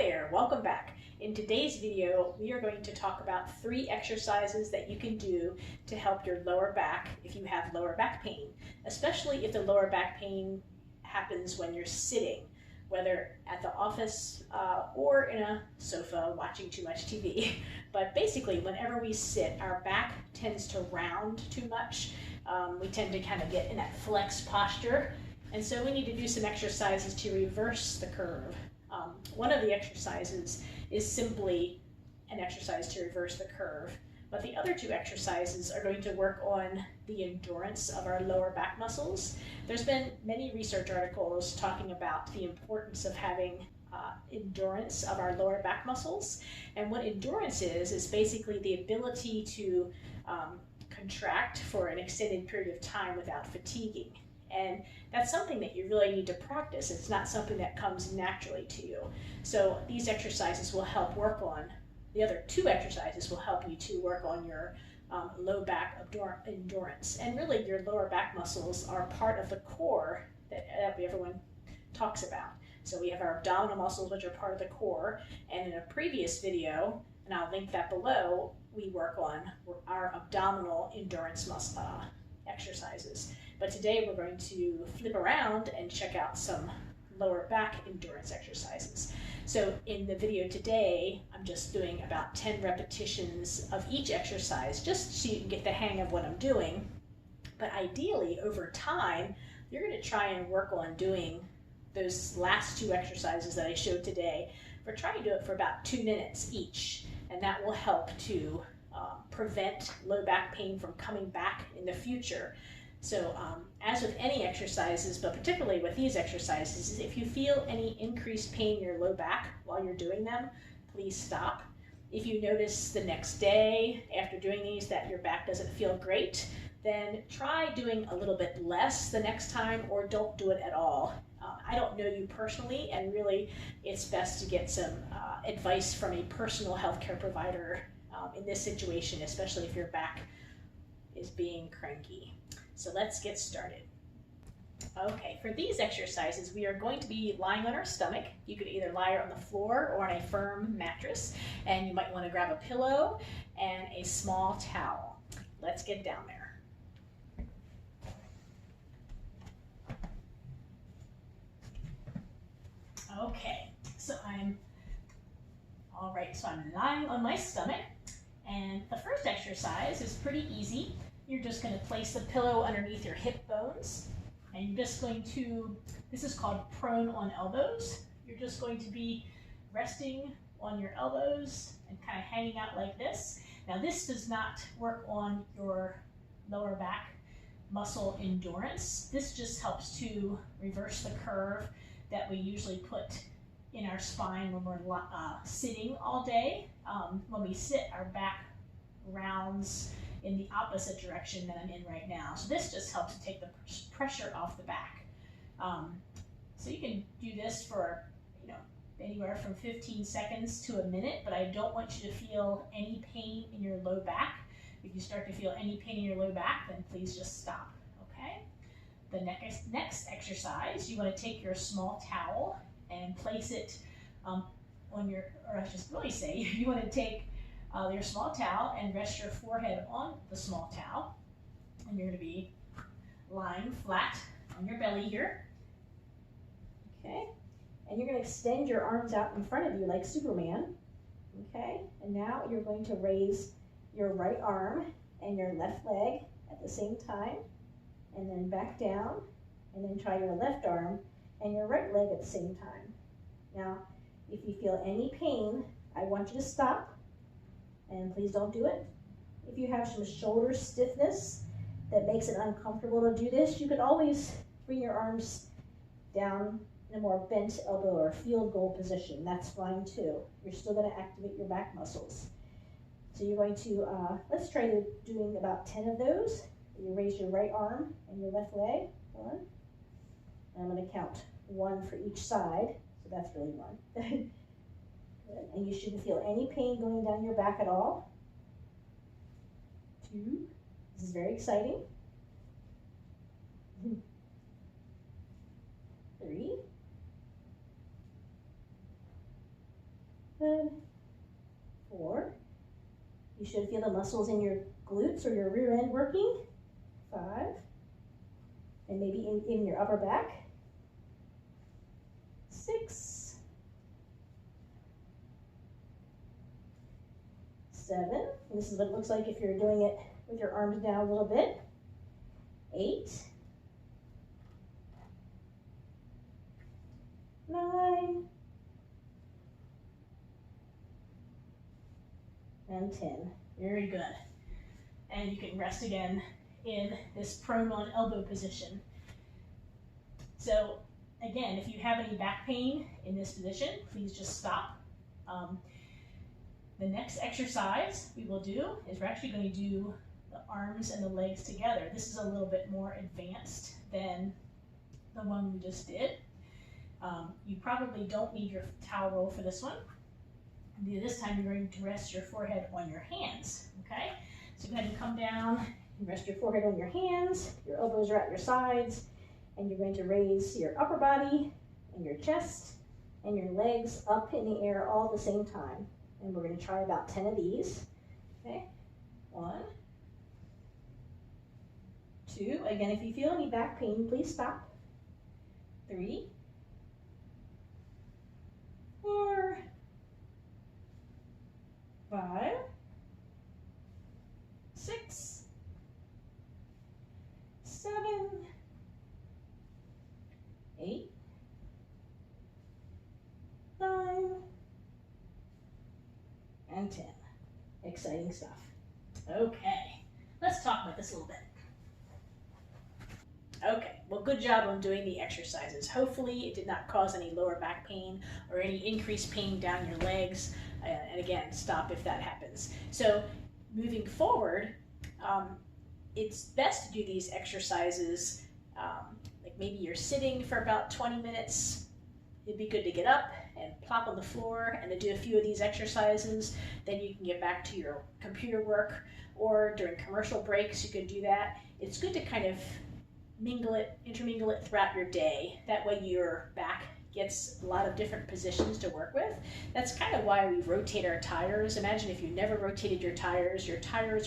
there, welcome back. In today's video, we are going to talk about 3 exercises that you can do to help your lower back if you have lower back pain, especially if the lower back pain happens when you're sitting, whether at the office or in a sofa watching too much TV. But basically, whenever we sit, our back tends to round too much. We tend to kind of get in that flex posture. And so we need to do some exercises to reverse the curve. One of the exercises is simply an exercise to reverse the curve, but the other 2 exercises are going to work on the endurance of our lower back muscles. There's been many research articles talking about the importance of having endurance of our lower back muscles. And what endurance is basically the ability to contract for an extended period of time without fatiguing. And that's something that you really need to practice. It's not something that comes naturally to you. So these exercises will help work on, the other 2 exercises will help you to work on your low back endurance. And really your lower back muscles are part of the core that everyone talks about. So we have our abdominal muscles, which are part of the core. And in a previous video, and I'll link that below, we work on our abdominal endurance exercises. But today we're going to flip around and check out some lower back endurance exercises. So in the video today, I'm just doing about 10 repetitions of each exercise, just so you can get the hang of what I'm doing. But ideally, over time, you're going to try and work on doing those last 2 exercises that I showed today. We're trying to do it for about 2 minutes each, and that will help to prevent low back pain from coming back in the future. So as with any exercises, but particularly with these exercises, if you feel any increased pain in your low back while you're doing them, please stop. If you notice the next day after doing these that your back doesn't feel great, then try doing a little bit less the next time, or don't do it at all. I don't know you personally, and really it's best to get some advice from a personal healthcare provider in this situation, especially if your back is being cranky. So let's get started. Okay, for these exercises, we are going to be lying on our stomach. You could either lie on the floor or on a firm mattress, and you might want to grab a pillow and a small towel. Let's get down there. Okay, so I'm lying on my stomach, and the first exercise is pretty easy. You're just going to place the pillow underneath your hip bones, and you're just going to, this is called prone on elbows. You're just going to be resting on your elbows and kind of hanging out like this. Now this does not work on your lower back muscle endurance. This just helps to reverse the curve that we usually put in our spine when we're sitting all day. When we sit, our back rounds in the opposite direction that I'm in right now. So this just helps to take the pressure off the back. So you can do this for, anywhere from 15 seconds to a minute, but I don't want you to feel any pain in your low back. If you start to feel any pain in your low back, then please just stop, okay? The next exercise, you want to take your small towel and place it on your, or I should really say, you want to take your small towel and rest your forehead on the small towel, and you're going to be lying flat on your belly here, okay? And you're going to extend your arms out in front of you like Superman, okay? And now you're going to raise your right arm and your left leg at the same time, and then back down, and then try your left arm and your right leg at the same time. Now, if you feel any pain, I want you to stop, and please don't do it. If you have some shoulder stiffness that makes it uncomfortable to do this, you can always bring your arms down in a more bent elbow or field goal position. That's fine too. You're still going to activate your back muscles. So you're going to, let's try doing about 10 of those. You raise your right arm and your left leg. 1. And I'm going to count 1 for each side. So that's really 1. Good. And you shouldn't feel any pain going down your back at all. 2. This is very exciting. 3. Good. 4. You should feel the muscles in your glutes or your rear end working. 5. And maybe in your upper back. 6. 7. And this is what it looks like if you're doing it with your arms down a little bit. 8. 9. And 10. Very good. And you can rest again in this prone on elbow position. So again, if you have any back pain in this position, please just stop. The next exercise we will do is we're actually going to do the arms and the legs together. This is a little bit more advanced than the one we just did. You probably don't need your towel roll for this one. This time you're going to rest your forehead on your hands, okay? So go ahead and come down and rest your forehead on your hands. Your elbows are at your sides, and you're going to raise your upper body and your chest and your legs up in the air all at the same time. And we're going to try about 10 of these, okay? 1, 2. Again, if you feel any back pain, please stop. 3, 4, 5, 6, 7, 8, 9, and 10. Exciting stuff. Okay, let's talk about this a little bit. Okay, well, good job on doing the exercises. Hopefully it did not cause any lower back pain or any increased pain down your legs. And again, stop if that happens. So moving forward, it's best to do these exercises, like maybe you're sitting for about 20 minutes. It'd be good to get up and plop on the floor and to do a few of these exercises. Then you can get back to your computer work, or during commercial breaks you could do that. It's good to kind of intermingle it throughout your day. That way your back gets a lot of different positions to work with. That's kind of why we rotate our tires. Imagine if you never rotated your tires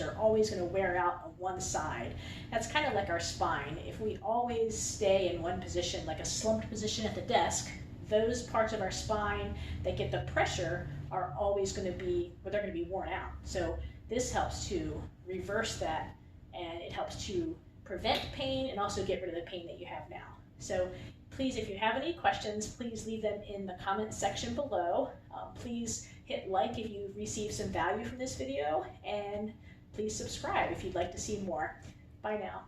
are always going to wear out on one side. That's kind of like our spine. If we always stay in one position, like a slumped position at the desk, those parts of our spine that get the pressure are always going to be, well, they're going to be worn out. So this helps to reverse that, and it helps to prevent pain and also get rid of the pain that you have now. So please, if you have any questions, please leave them in the comment section below. Please hit like if you received some value from this video, and please subscribe if you'd like to see more. Bye now.